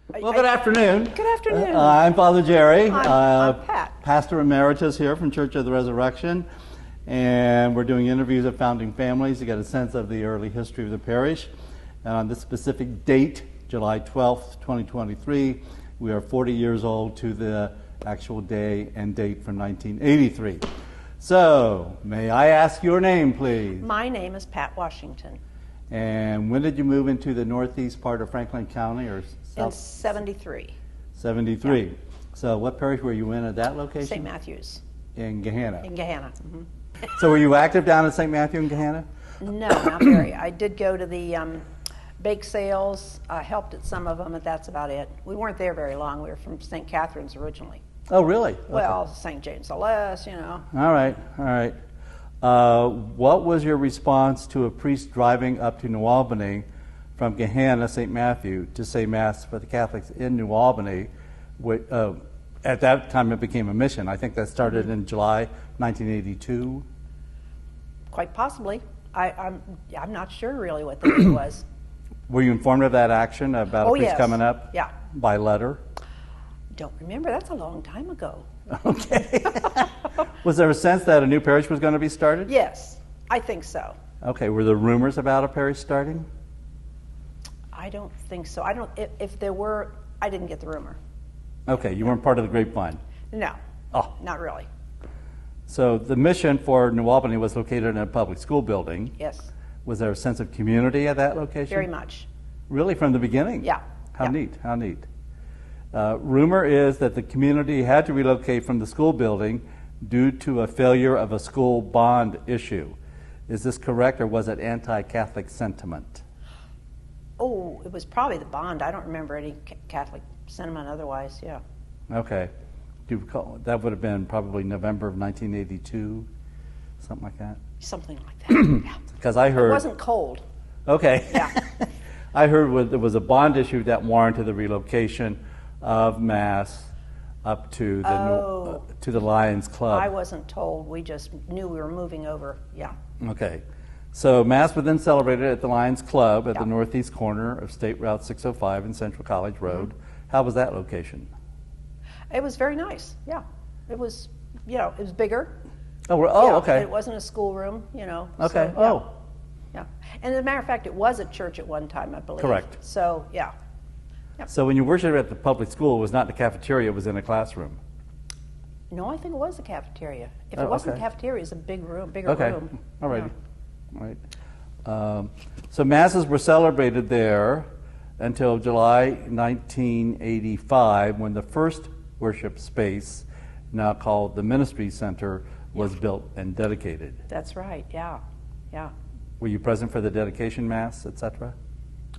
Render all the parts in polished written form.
Well, good afternoon. Good afternoon. I'm Father Jerry. I'm Pat. Pastor Emeritus here from Church of the Resurrection. And we're doing interviews of founding families to get a sense of the early history of the parish. And on this specific date, July 12th, 2023, we are 40 years old to the actual day and date from 1983. So, may I ask your name, please? My name is Pat Washington. And when did you move into the northeast part of Franklin County or south? In 73. 73. Yeah. So what parish were you in at that location? St. Matthew's. In Gahanna. In Gahanna. Mm-hmm. So were you active down in St. Matthew and Gahanna? No, not very. I did go to the bake sales. I helped at some of them, but that's about it. We weren't there very long. We were from St. Catherine's originally. Oh, really? Well, St. James the Less, you know. All right, all right. What was your response to a priest driving up to New Albany from Gahanna, St. Matthew, to say Mass for the Catholics in New Albany? At that time, it became a mission. I think that started in July 1982. Quite possibly. I'm not sure really what the date was. Were you informed of that action about a priest yes. coming up? Yeah. By letter? Don't remember. That's a long time ago. Okay. Was there a sense that a new parish was going to be started? Yes, I think so. Okay. Were there rumors about a parish starting? I don't think so. I don't. If there were, I didn't get the rumor. Okay. You weren't part of the grapevine? No. Oh. Not really. So the mission for New Albany was located in a public school building. Yes. Was there a sense of community at that location? Very much. Really, from the beginning? Yeah. How yeah. neat, how neat. Rumor is that the community had to relocate from the school building due to a failure of a school bond issue. Is this correct, or was it anti-Catholic sentiment? Oh, it was probably the bond. I don't remember any Catholic sentiment otherwise, yeah. Okay. Do you recall? That would have been probably November of 1982, something like that? Something like that, yeah. Because I heard... It wasn't cold. Okay. Yeah. I heard there was a bond issue that warranted the relocation of Mass up to the Lions Club. I wasn't told. We just knew we were moving over, yeah. Okay. So Mass was then celebrated at the Lions Club at Yeah. the northeast corner of State Route 605 and Central College Road. Mm-hmm. How was that location? It was very nice, yeah. It was, it was bigger. Oh, okay. It wasn't a schoolroom, Okay, So, yeah. Yeah. And as a matter of fact, it was a church at one time, I believe. Correct. So, yeah. Yep. So when you worshiped at the public school, it was not the cafeteria, it was in a classroom? No, I think it was the cafeteria. If it wasn't the cafeteria, it was a big room, bigger room. All righty. All right. So Masses were celebrated there until July 1985, when the first worship space, now called the Ministry Center, was built and dedicated. That's right, yeah. Yeah. Were you present for the dedication Mass, etc.?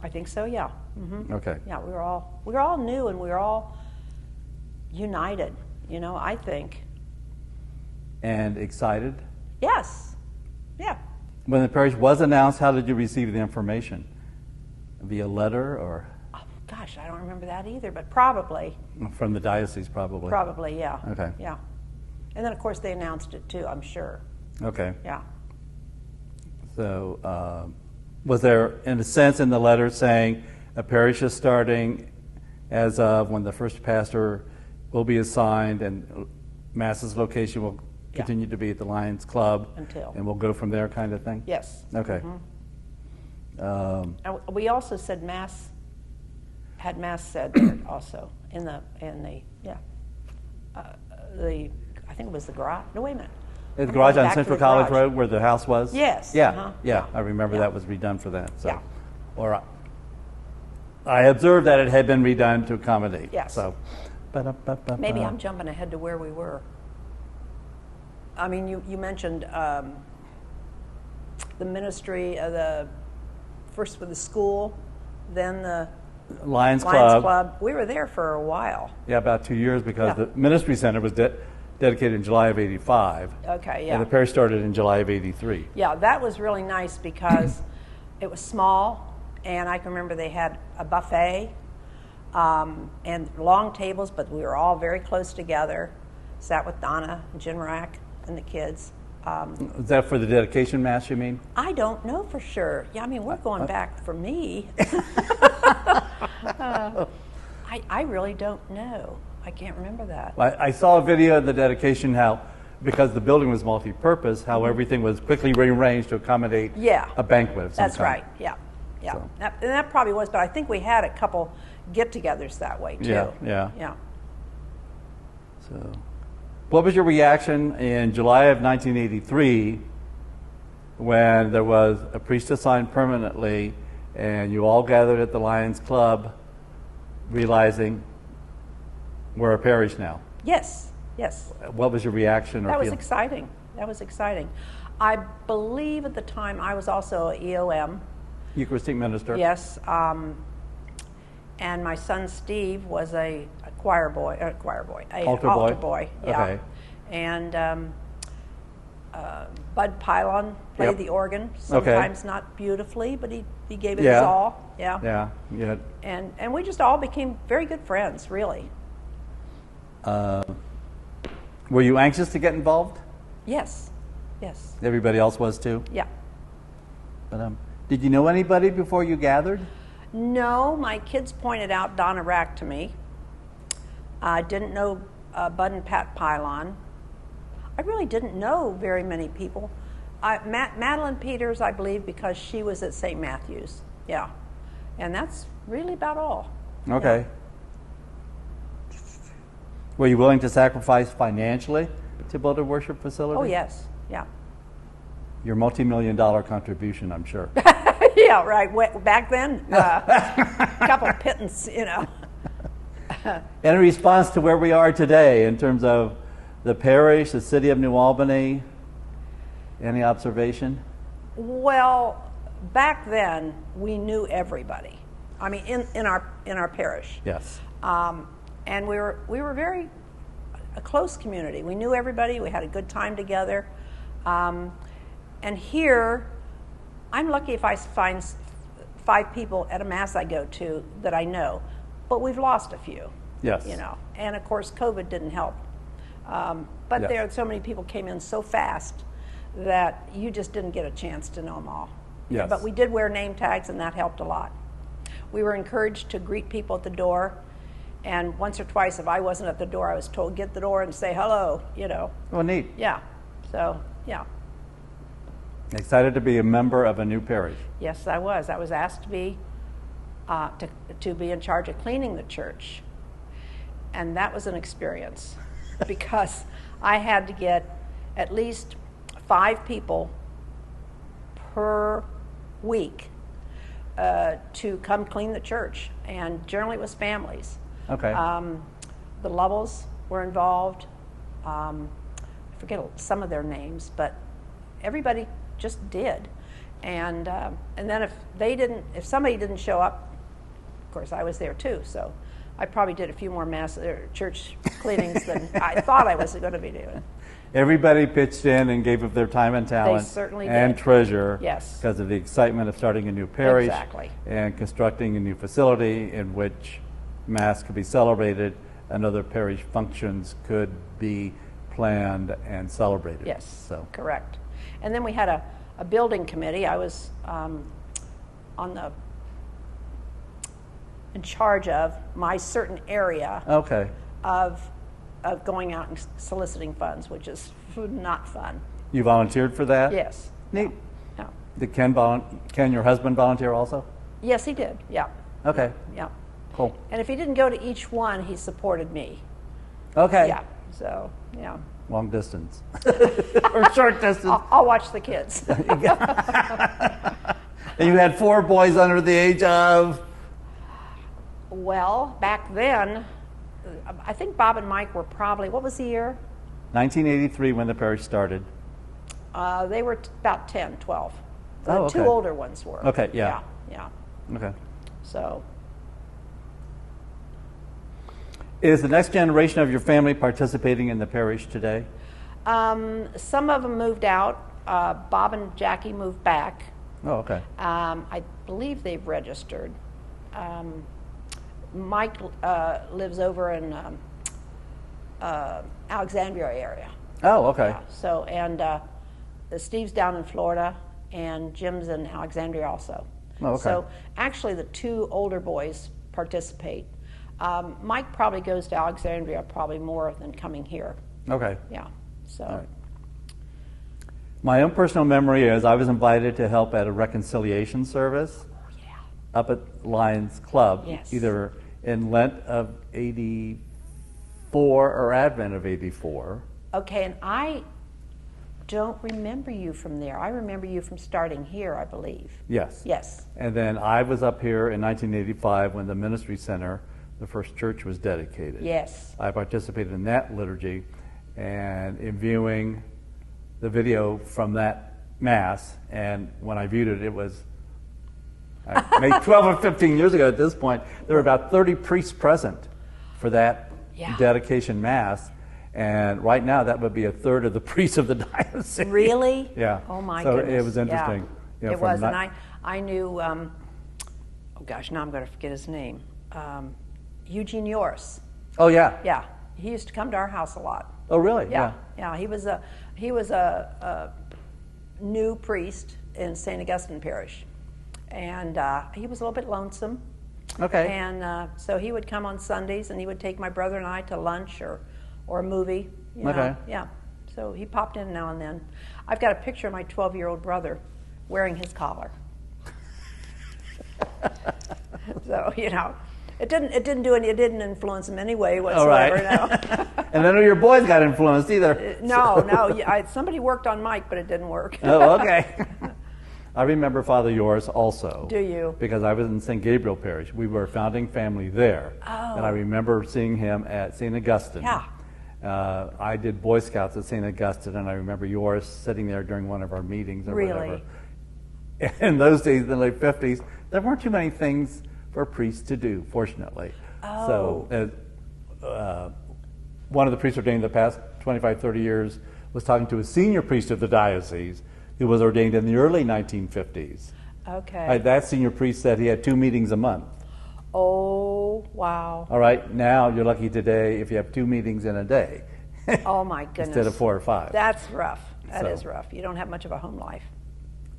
I think so, yeah. Mm-hmm. Okay. Yeah, we were all new, and we were all united, I think. And excited? Yes. Yeah. When the parish was announced, how did you receive the information? Via letter or? Oh, gosh, I don't remember that either, but probably. From the diocese, probably. Probably, yeah. Okay. Yeah. And then, of course, they announced it too, I'm sure. Okay. Yeah. So, was there, in a sense, in the letter saying a parish is starting as of when the first pastor will be assigned and Mass's location will continue to be at the Lions Club until, and we'll go from there, kind of thing? Yes. Okay. Mm-hmm. And we also said Mass, had Mass said there also in the I think it was the garage. No, wait a minute. The garage on Central College Road where the house was? Yes. Yeah, yeah. I remember that was redone for that. So. Yeah. Or I observed that it had been redone to accommodate. Yes. So, maybe I'm jumping ahead to where we were. I mean, you mentioned the ministry, first with the school, then the Lions Club. We were there for a while. Yeah, about 2 years because the ministry center was dedicated in July of 85. Okay, yeah. And the parish started in July of 83. Yeah, that was really nice because it was small, and I can remember they had a buffet and long tables, but we were all very close together. Sat with Donna and Jim Rack and the kids. Is that for the dedication Mass, you mean? I don't know for sure. Yeah, I mean, we're going back for me. I I really don't know. I can't remember that. I saw a video of the dedication, how, because the building was multi-purpose, how everything was quickly rearranged to accommodate Yeah. a banquet of some That's kind. right. Yeah. Yeah. So. And that probably was, but I think we had a couple get-togethers that way too. Yeah. Yeah. So, what was your reaction in July of 1983 when there was a priest assigned permanently and you all gathered at the Lions Club realizing we're a parish now? Yes. Yes. What was your reaction or That was feeling? exciting. That was exciting. I believe at the time I was also a EOM. Eucharistic minister? Yes. And my son Steve was a choir boy, altar boy. Yeah. Okay. And Bud Pylon played the organ. Sometimes not beautifully, but he gave it his all. Yeah. Yeah. And we just all became very good friends, really. Were you anxious to get involved? Yes. Yes. Everybody else was too? Yeah. But did you know anybody before you gathered? No, my kids pointed out Donna Rack to me. I didn't know Bud and Pat Pylon. I really didn't know very many people. Madeline Peters, I believe, because she was at St. Matthew's. Yeah. And that's really about all. Okay. Yeah. Were you willing to sacrifice financially to build a worship facility? Oh, yes. Yeah. Your multi-million-dollar contribution, I'm sure. Yeah, right. Back then, a couple pittance, you know. In response to where we are today in terms of the parish, the city of New Albany, any observation? Well, back then we knew everybody. I mean, in our parish. Yes. And we were very a close community. We knew everybody. We had a good time together. And here, I'm lucky if I find 5 people at a mass I go to that I know, but we've lost a few. Yes. You know, and of course COVID didn't help. But Yes. there, so many people came in so fast that you just didn't get a chance to know them all. Yes. But we did wear name tags, and that helped a lot. We were encouraged to greet people at the door, and once or twice, if I wasn't at the door, I was told, get the door and say hello, you know. Oh, neat. Yeah. So, yeah. Excited to be a member of a new parish. Yes, I was. I was asked to be in charge of cleaning the church, and that was an experience because I had to get at least 5 people per week to come clean the church, and generally it was families. Okay. The Lovells were involved. I forget some of their names, but everybody just did. And then if somebody didn't show up, of course I was there too. So I probably did a few more church cleanings than I thought I was going to be doing. Everybody pitched in and gave of their time and talent certainly and did. treasure Yes. because of the excitement of starting a new parish Exactly. and constructing a new facility in which Mass could be celebrated and other parish functions could be planned and celebrated. Yes, So correct. And then we had a building committee. I was in charge of my certain area okay. of going out and soliciting funds, which is not fun. You volunteered for that? Yes. Neat. Yeah. Did Ken, your husband, volunteer also? Yes, he did. Yeah. Okay. Yeah. Cool. And if he didn't go to each one, he supported me. Okay. Yeah. So, yeah. Long distance or short distance. I'll watch the kids. And you had 4 boys under the age of? Well, back then, I think Bob and Mike were probably, what was the year? 1983 when the parish started. They were about 10, 12. The Oh, okay. 2 older ones were. Okay, yeah. Yeah. Okay. So, Is the next generation of your family participating in the parish today? some of them moved out. Bob and Jackie moved back. Oh, okay. I believe they've registered. Mike lives over in Alexandria area. Oh, okay. Yeah, so, and Steve's down in Florida, and Jim's in Alexandria also. Oh, okay. So actually the 2 older boys participate. Mike probably goes to Alexandria probably more than coming here. Okay. Yeah. So. All right. My own personal memory is I was invited to help at a reconciliation service up at Lions Club, Yes. either in Lent of 84 or Advent of 84. Okay, and I don't remember you from there. I remember you from starting here, I believe. Yes. Yes. And then I was up here in 1985 when the Ministry Center, the first church, was dedicated. Yes. I participated in that liturgy, and in viewing the video from that Mass, and when I viewed it, it was maybe 12 or 15 years ago at this point, there were about 30 priests present for that dedication Mass, and right now that would be a third of the priests of the diocese. Really? Yeah. Oh my so goodness. it was interesting. Yeah. You know, It was, from and I knew, oh gosh, now I'm going to forget his name. Eugene Yoris. Oh yeah. Yeah, he used to come to our house a lot. Oh really? Yeah. He was a new priest in St. Augustine Parish, and he was a little bit lonesome. Okay. And so he would come on Sundays, and he would take my brother and I to lunch or a movie. You know? Okay. Yeah. So he popped in now and then. I've got a picture of my 12-year-old brother wearing his collar. So you know, it didn't influence him any way whatsoever. All right. No. And none of your boys got influenced either. No. Somebody worked on Mike, but it didn't work. Oh, okay. I remember Father Yours also. Do you? Because I was in St. Gabriel Parish. We were a founding family there. Oh. And I remember seeing him at St. Augustine. Yeah. I did Boy Scouts at St. Augustine, and I remember Yours sitting there during one of our meetings or whatever. In those days, in the late 50s, there weren't too many things for priests to do, fortunately. Oh. So one of the priests ordained the past 25, 30 years was talking to a senior priest of the diocese who was ordained in the early 1950s. Okay. That senior priest said he had 2 meetings a month. Oh, wow. All right, now you're lucky today if you have 2 meetings in a day. Oh, my goodness. Instead of 4 or 5. That's rough. That is So. rough. You don't have much of a home life.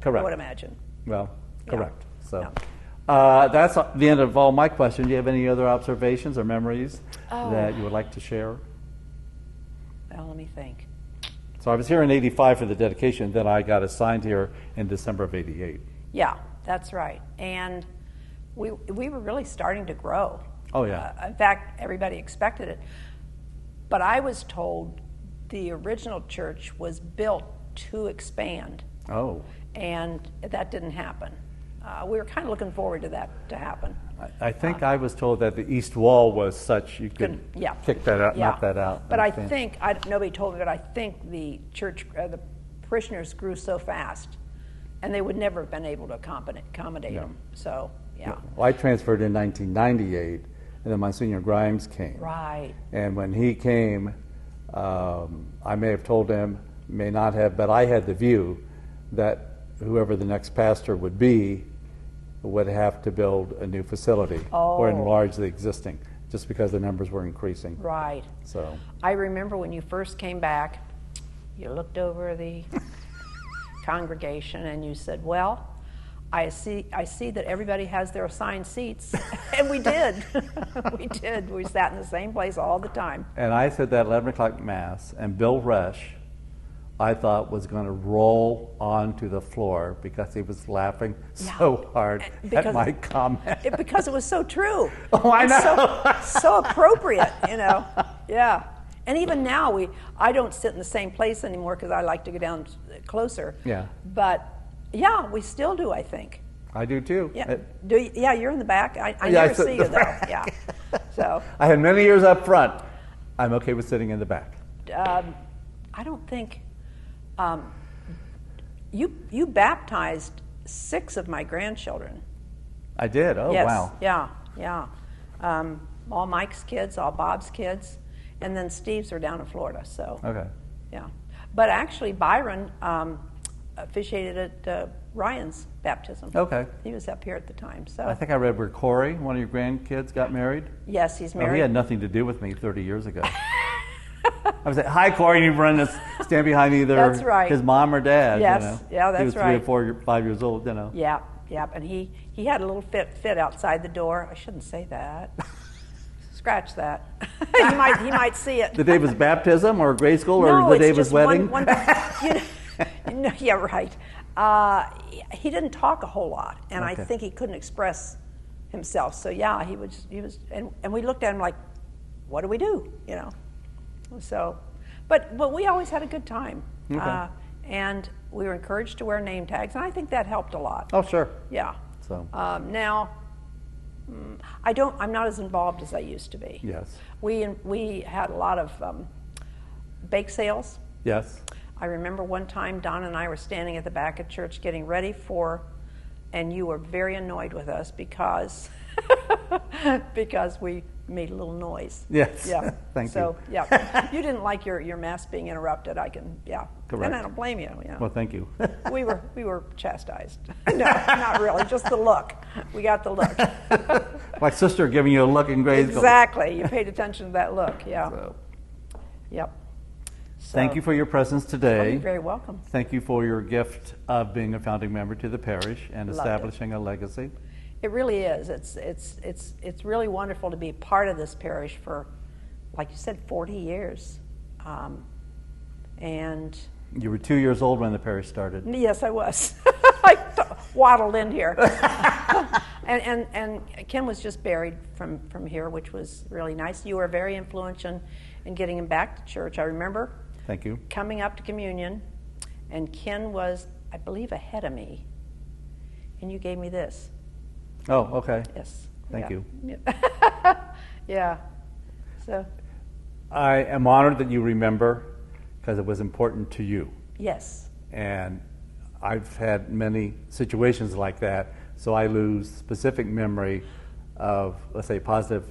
Correct. I would imagine. Well, correct. Yeah. So. Yeah. That's the end of all my questions. Do you have any other observations or memories that you would like to share? Well, let me think. So I was here in 85 for the dedication, then I got assigned here in December of 88. Yeah, that's right. And we were really starting to grow. Oh, yeah. In fact, everybody expected it. But I was told the original church was built to expand. Oh. And that didn't happen. We were kind of looking forward to that to happen. I think I was told that the east wall was such you could kick that out, knock that out. But I think, nobody told me, but I think the church, the parishioners grew so fast, and they would never have been able to accommodate them. So, yeah. Well, I transferred in 1998, and then Monsignor Grimes came. Right. And when he came, I may have told him, may not have, but I had the view that whoever the next pastor would be would have to build a new facility or enlarge the existing, just because the numbers were increasing. Right. So I remember when you first came back, you looked over the congregation and you said, "Well, I see that everybody has their assigned seats," and we did. We did. We sat in the same place all the time. And I said that 11 o'clock mass, and Bill Resch, I thought, was going to roll onto the floor because he was laughing so hard at my comment. Because it was so true. Oh, I know. So appropriate, you know. Yeah. And even now, I don't sit in the same place anymore because I like to go down closer. Yeah. But, yeah, we still do, I think. I do, too. Yeah, you're in the back. I never see you, though. Yeah. So I had many years up front. I'm okay with sitting in the back. I don't think... you baptized 6 of my grandchildren. I did. Oh, yes. wow. Yeah. All Mike's kids, all Bob's kids, and then Steve's are down in Florida. So. Okay. Yeah, but actually Byron officiated at Ryan's baptism. Okay. He was up here at the time. So. I think I read where Corey, one of your grandkids, got married. Yes, he's married. Oh, he had nothing to do with me 30 years ago. I was like, "Hi, Corey," and you run to stand behind either That's right. his mom or dad. Yes, you know. yeah, that's he was 3 right. or 4, 5 years old, you know. Yeah, and he had a little fit outside the door. I shouldn't say that. Scratch that. He might see it. The day of his baptism or grade school or No, the day it's of his just wedding? No, yeah, right. He didn't talk a whole lot, and I Okay. think he couldn't express himself. So yeah, he was, and we looked at him like, what do we do? So, but we always had a good time, Okay. and we were encouraged to wear name tags, and I think that helped a lot. Oh, sure. Yeah. So, Now, I'm not as involved as I used to be. yes. We had a lot of bake sales. Yes. I remember one time Don and I were standing at the back of church getting ready for, and you were very annoyed with us because because we made a little noise. Yes. Yeah. Thank so, you. yeah. You didn't like your mass being interrupted. Yeah. Correct. And I don't blame you. Well, thank you. We were chastised. No, not really. Just the look. We got the look. My sister giving you a look in grade school. Exactly. You paid attention to that look. Yeah. So, Yep. So, thank you for your presence oh, today. you're very welcome. Thank you for your gift of being a founding member to the parish and Loved it. establishing a legacy. It really is. It's really wonderful to be part of this parish for, like you said, 40 years. And You were 2 years old when the parish started. yes, I was. I waddled in here. and Ken was just buried from here, which was really nice. You were very influential in getting him back to church. I remember Thank you. coming up to communion, and Ken was, I believe, ahead of me. And you gave me this. Oh, okay. Yes. Thank Yeah. you. Yeah. Yeah. So, I am honored that you remember because it was important to you. yes. And I've had many situations like that, so I lose specific memory of, let's say, positive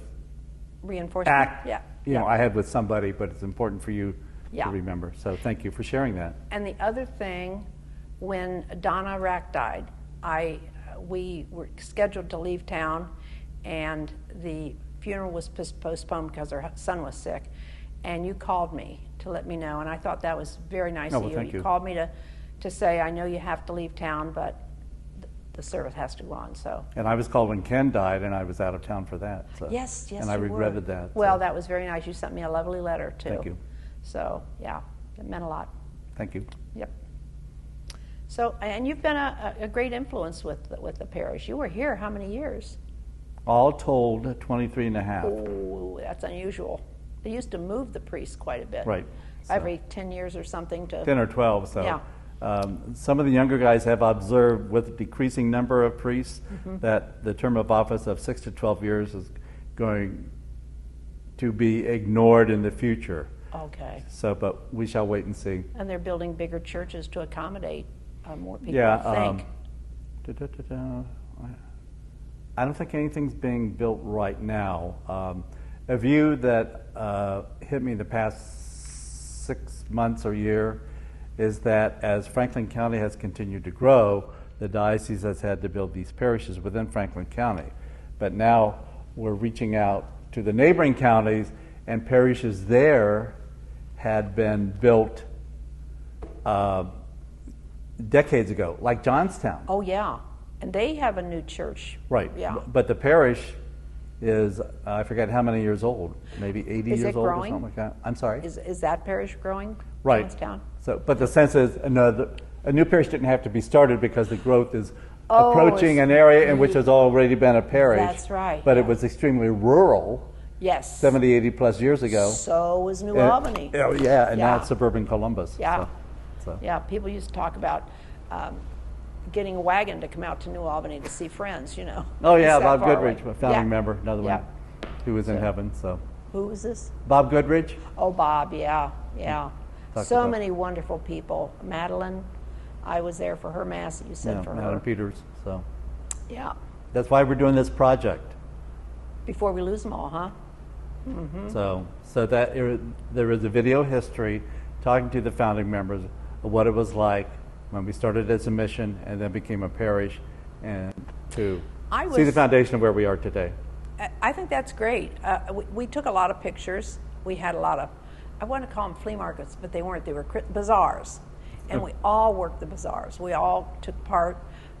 Reinforcement. act Yeah. I had with somebody, but it's important for you Yeah. to remember. So thank you for sharing that. And the other thing, when Donna Rack died, we were scheduled to leave town, and the funeral was postponed because her son was sick. And you called me to let me know, and I thought that was very nice Oh, of well, you. thank you. Called me to say, I know you have to leave town, but the service has to go on. So And I was called when Ken died, and I was out of town for that. So. yes, And I you regretted were. that. Well, so that was very nice. You sent me a lovely letter too. Thank you. So yeah, it meant a lot. Thank you. Yep. So, and you've been a great influence with the parish. You were here how many years? All told, 23 and a half. Oh, that's unusual. They used to move the priests quite a bit. Right. So Every 10 years or something to... 10 or 12. So Yeah. Some of the younger guys have observed with decreasing number of priests that the term of office of 6 to 12 years is going to be ignored in the future. Okay. So, but we shall wait and see. And they're building bigger churches to accommodate more people, Yeah. I think. I don't think anything's being built right now. A view that hit me the past 6 months or year is that as Franklin County has continued to grow, the diocese has had to build these parishes within Franklin County. But now we're reaching out to the neighboring counties, and parishes there had been built decades ago, like Johnstown. Oh, yeah. And they have a new church. Right. Yeah. But the parish is, I forget how many years old, maybe 80 Is years it old or growing? something like that. I'm sorry? Is that parish growing? Right. Johnstown? So, but the sense is, a new parish didn't have to be started because the growth is Oh, approaching it's- an area in which has already been a parish. That's right, But it yeah. was extremely rural Yes. 70, 80 plus years ago. So was New And- Albany. Oh, yeah, and now Yeah. it's suburban Columbus. Yeah. So. Yeah, people used to talk about getting a wagon to come out to New Albany to see friends, you know. Oh, yeah, It's that Bob far Goodrich, away. a founding Yeah. member, another Yeah. one who was in So- heaven. So, Who was this? Bob Goodrich. Oh, Bob, yeah, yeah. Talked So about- many wonderful people. Madeline, I was there for her mass, you said Yeah, for Madeline her. Peters. So Yeah. that's why we're doing this project. Before we lose them all, huh? So that there is a video history talking to the founding members of what it was like when we started as a mission and then became a parish, and to I see the was- foundation of where we are today. I think that's great. We took a lot of pictures. We had a lot of, I want to call them flea markets, but they weren't. They were bazaars. And we all worked the bazaars. We all took part.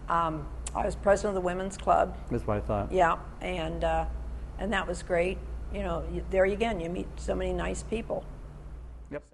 I was president of the women's club. That's what I thought. Yeah, and that was great. there again, you meet so many nice people. Yep.